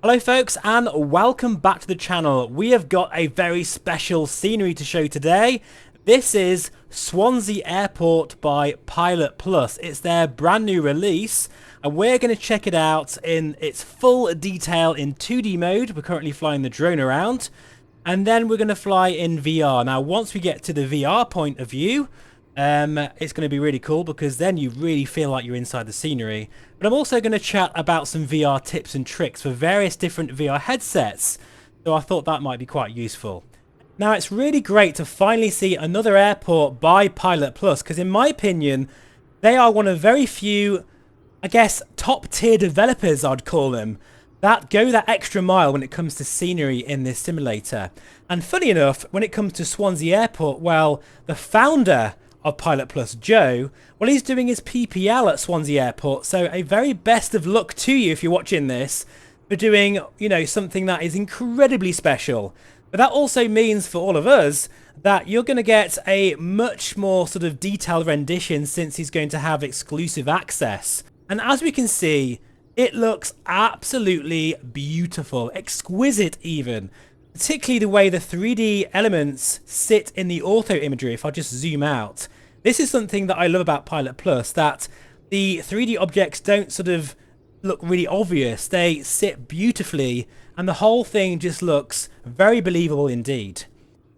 Hello folks and welcome back to the channel. We have got a very special scenery to show today. This is Swansea Airport by Pilot Plus. It's their brand new release and we're going to check it out in its full detail in 2D mode. We're currently flying the drone around and then we're going to fly in VR. Now once we get to the VR point of view, it's going to be really cool because then you really feel like you're inside the scenery. But I'm also going to chat about some VR tips and tricks for various different VR headsets, so I thought that might be quite useful. Now it's really great to finally see another airport by Pilot Plus because in my opinion they are one of very few, I guess, top tier developers I'd call them, that go that extra mile when it comes to scenery in this simulator. And funny enough, when it comes to Swansea Airport, well, the founder of Pilot Plus, Joe, well, he's doing his PPL at Swansea Airport, so a very best of luck to you if you're watching this for doing, you know, something that is incredibly special. But that also means for all of us that you're going to get a much more sort of detailed rendition since he's going to have exclusive access. And as we can see, it looks absolutely beautiful, exquisite even. Particularly the way the 3D elements sit in the auto imagery. If I just zoom out, this is something that I love about Pilot Plus, that the 3D objects don't sort of look really obvious. They sit beautifully and the whole thing just looks very believable indeed.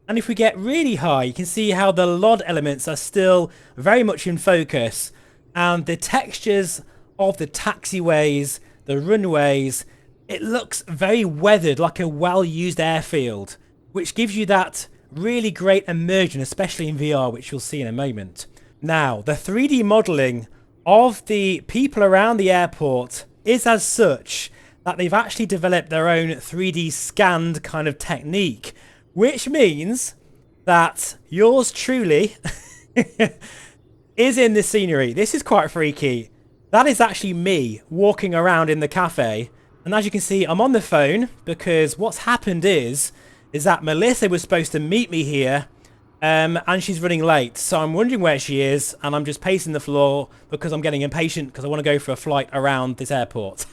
And if we get really high, you can see how the LOD elements are still very much in focus and the textures of the taxiways, the runways, it looks very weathered, like a well-used airfield, which gives you that really great immersion, especially in VR, which you'll see in a moment. Now, the 3D modelling of the people around the airport is as such that they've actually developed their own 3D scanned kind of technique, which means that yours truly is in the scenery. This is quite freaky. That is actually me walking around in the cafe. And as you can see, I'm on the phone because what's happened is that Melissa was supposed to meet me here and she's running late. So I'm wondering where she is and I'm just pacing the floor because I'm getting impatient because I want to go for a flight around this airport.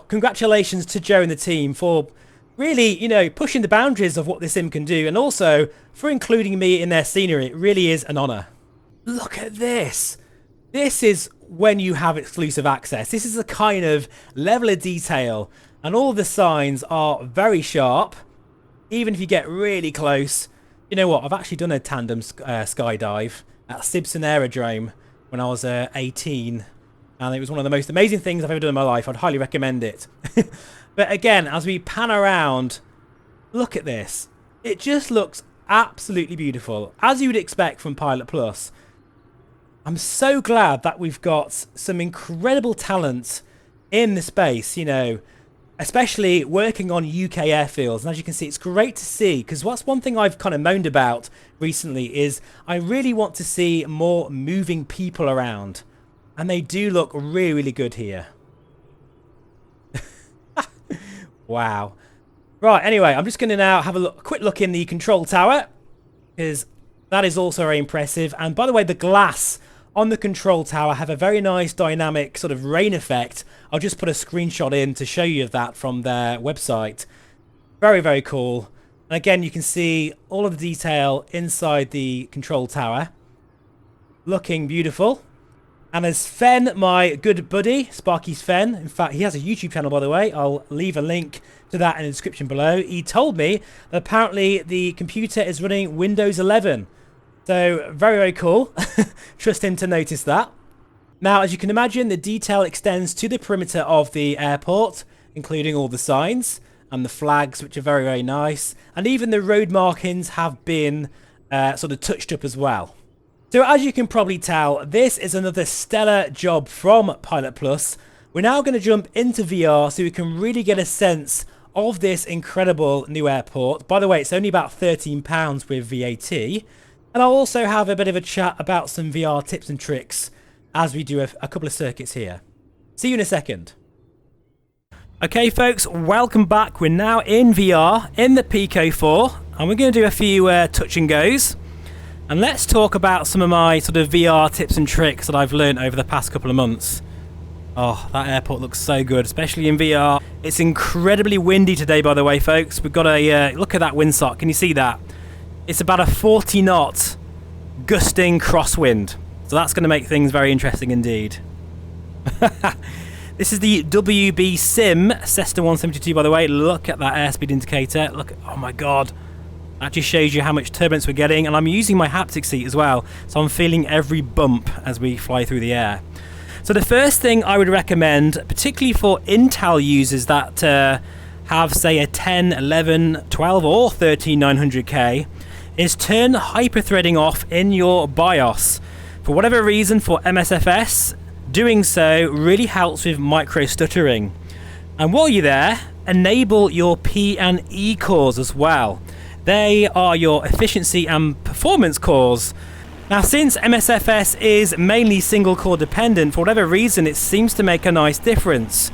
Congratulations to Joe and the team for really, you know, pushing the boundaries of what this sim can do and also for including me in their scenery. It really is an honor. Look at this. This is when you have exclusive access. This is the kind of level of detail and all the signs are very sharp. Even if you get really close. You know what? I've actually done a tandem skydive at Simpson Aerodrome when I was 18. And it was one of the most amazing things I've ever done in my life. I'd highly recommend it. But again, as we pan around, look at this. It just looks absolutely beautiful. As you would expect from Pilot Plus. I'm so glad that we've got some incredible talent in the space, you know, especially working on UK airfields. And as you can see, it's great to see because what's one thing I've kind of moaned about recently is I really want to see more moving people around. And they do look really, really good here. Wow. Right, anyway, I'm just going to now have a quick look in the control tower because that is also very impressive. And by the way, the glass on the control tower have a very nice dynamic sort of rain effect. I'll just put a screenshot in to show you that from their website. Very, very cool. And again, you can see all of the detail inside the control tower. Looking beautiful. And as Fen, my good buddy, Sparky's Fen, in fact, he has a YouTube channel, by the way. I'll leave a link to that in the description below. He told me that apparently the computer is running Windows 11. So, very, very cool. Trust him to notice that. Now, as you can imagine, the detail extends to the perimeter of the airport, including all the signs and the flags, which are very, very nice. And even the road markings have been sort of touched up as well. So, as you can probably tell, this is another stellar job from Pilot Plus. We're now going to jump into VR so we can really get a sense of this incredible new airport. By the way, it's only about £13 with VAT. And I'll also have a bit of a chat about some VR tips and tricks as we do a couple of circuits here. See you in a second. Okay folks, welcome back. We're now in VR in the Pico 4 and we're going to do a few touch and goes. And let's talk about some of my sort of VR tips and tricks that I've learned over the past couple of months. Oh, that airport looks so good, especially in VR. It's incredibly windy today, by the way, folks. We've got a look at that windsock. Can you see that? It's about a 40 knot gusting crosswind. So that's going to make things very interesting indeed. This is the WB Sim Cessna 172, by the way. Look at that airspeed indicator. Look, oh my god. That just shows you how much turbulence we're getting. And I'm using my haptic seat as well, so I'm feeling every bump as we fly through the air. So the first thing I would recommend, particularly for Intel users that have, say, a 10, 11, 12 or 13900K, is turn hyperthreading off in your BIOS. For whatever reason, for Msfs, doing so really helps with micro stuttering. And while you're there, enable your P and E cores as well. They are your efficiency and performance cores. Now, since Msfs is mainly single core dependent, for whatever reason, it seems to make a nice difference.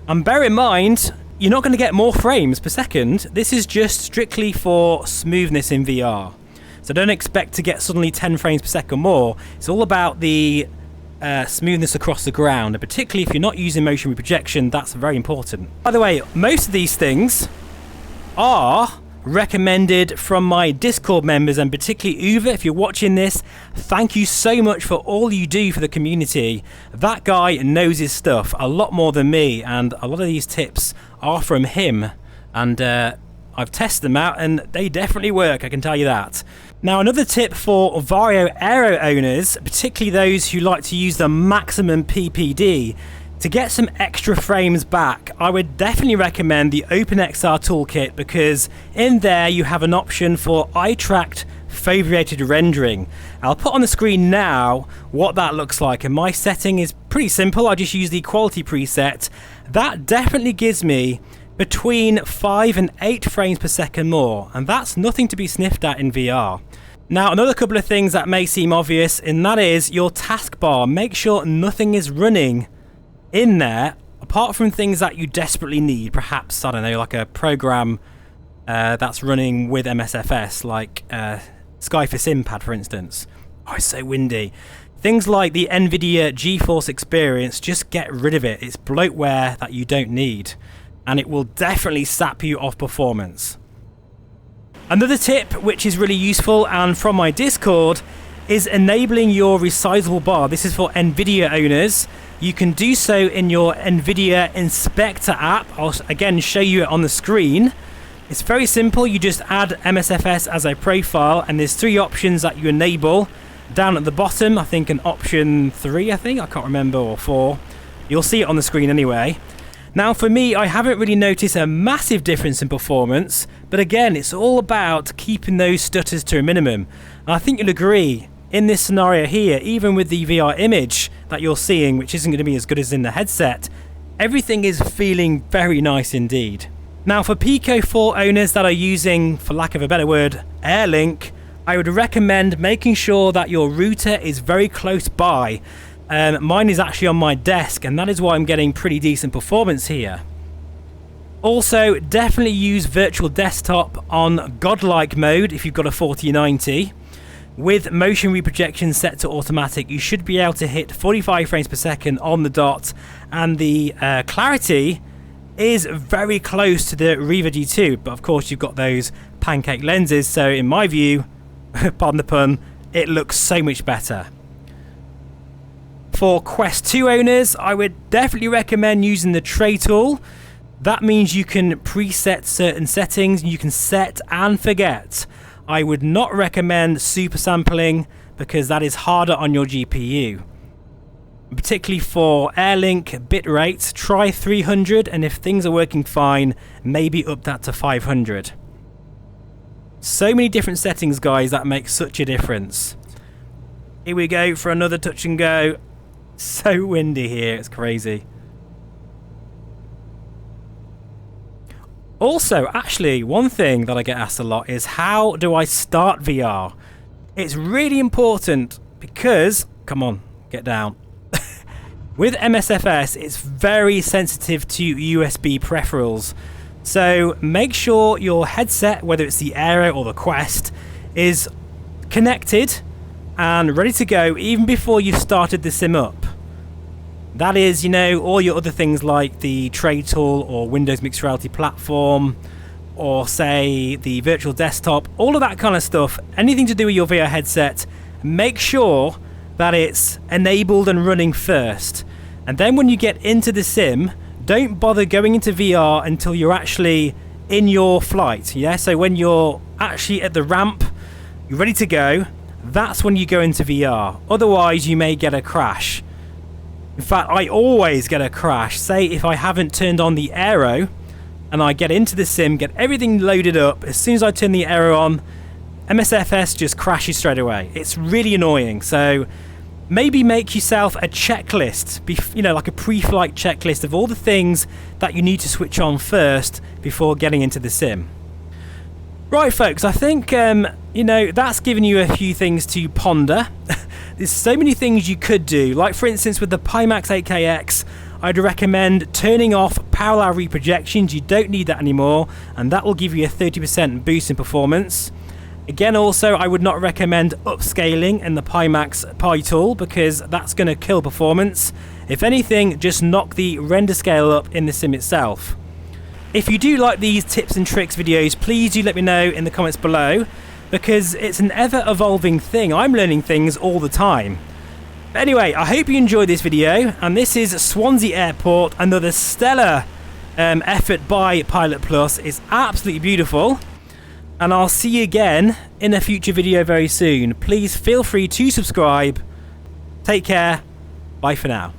And bear in mind, you're not going to get more frames per second. This is just strictly for smoothness in VR. So don't expect to get suddenly 10 frames per second more. It's all about the smoothness across the ground, and particularly if you're not using motion reprojection, that's very important. By the way, most of these things are recommended from my Discord members, and particularly Uwe, if you're watching this, thank you so much for all you do for the community. That guy knows his stuff a lot more than me, and a lot of these tips are from him, and I've tested them out and they definitely work, I can tell you that. Now, another tip for Vario Aero owners, particularly those who like to use the maximum PPD, to get some extra frames back, I would definitely recommend the OpenXR toolkit, because in there you have an option for eye-tracked foveated rendering. I'll put on the screen now what that looks like, and my setting is pretty simple. I just use the quality preset. That definitely gives me between 5 and 8 frames per second more, and that's nothing to be sniffed at in VR. Now, another couple of things that may seem obvious, and that is your taskbar. Make sure nothing is running in there apart from things that you desperately need. Perhaps, I don't know, like a program that's running with Msfs, like Skyfa SimPad, for instance. Oh, it's so windy. Things like the nvidia GeForce Experience, just get rid of it. It's bloatware that you don't need, and it will definitely sap you off performance. Another tip which is really useful and from my Discord is enabling your resizable bar. This is for NVIDIA owners. You can do so in your NVIDIA Inspector app. I'll again show you it on the screen. It's very simple. You just add Msfs as a profile, and there's 3 options that you enable. Down at the bottom, I think an option 3, I can't remember, or 4. You'll see it on the screen anyway. Now, for me, I haven't really noticed a massive difference in performance, but again, it's all about keeping those stutters to a minimum. And I think you'll agree, in this scenario here, even with the VR image that you're seeing, which isn't going to be as good as in the headset, everything is feeling very nice indeed. Now, for Pico 4 owners that are using, for lack of a better word, AirLink, I would recommend making sure that your router is very close by. Mine is actually on my desk, and that is why I'm getting pretty decent performance here. Also, definitely use virtual desktop on godlike mode if you've got a 4090. With motion reprojection set to automatic, you should be able to hit 45 frames per second on the dot, and the clarity is very close to the Reverb G2, but of course you've got those pancake lenses, so in my view, pardon the pun, it looks so much better. For Quest 2 owners, I would definitely recommend using the tray tool. That means you can preset certain settings, you can set and forget. I would not recommend super sampling, because that is harder on your GPU. Particularly for AirLink bitrate, try 300, and if things are working fine, maybe up that to 500. So many different settings, guys, that make such a difference. Here we go for another touch and go. So windy here, it's crazy. Also, actually, one thing that I get asked a lot is, how do I start VR? It's really important because, come on, get down. With Msfs, it's very sensitive to USB peripherals. So make sure your headset, whether it's the Aero or the Quest, is connected and ready to go even before you've started the sim up. That is, you know, all your other things like the Tray Tool or Windows Mixed Reality Platform, or say the virtual desktop, all of that kind of stuff, anything to do with your VR headset, make sure that it's enabled and running first. And then when you get into the sim, don't bother going into VR until you're actually in your flight. Yeah, so when you're actually at the ramp, you're ready to go, that's when you go into VR. Otherwise, you may get a crash. In fact, I always get a crash. Say if I haven't turned on the aero and I get into the sim, get everything loaded up, as soon as I turn the aero on, Msfs just crashes straight away. It's really annoying. So maybe make yourself a checklist, you know, like a pre-flight checklist of all the things that you need to switch on first before getting into the sim. Right, folks, I think, you know, that's given you a few things to ponder. There's so many things you could do. Like, for instance, with the Pimax 8KX, I'd recommend turning off parallel reprojections. You don't need that anymore, and that will give you a 30% boost in performance. Again, also, I would not recommend upscaling in the Pimax Pi tool because that's going to kill performance. If anything, just knock the render scale up in the sim itself. If you do like these tips and tricks videos, please do let me know in the comments below, because it's an ever-evolving thing. I'm learning things all the time. But anyway, I hope you enjoyed this video, and this is Swansea Airport, another stellar effort by Pilot Plus. It's absolutely beautiful, and I'll see you again in a future video very soon. Please feel free to subscribe. Take care. Bye for now.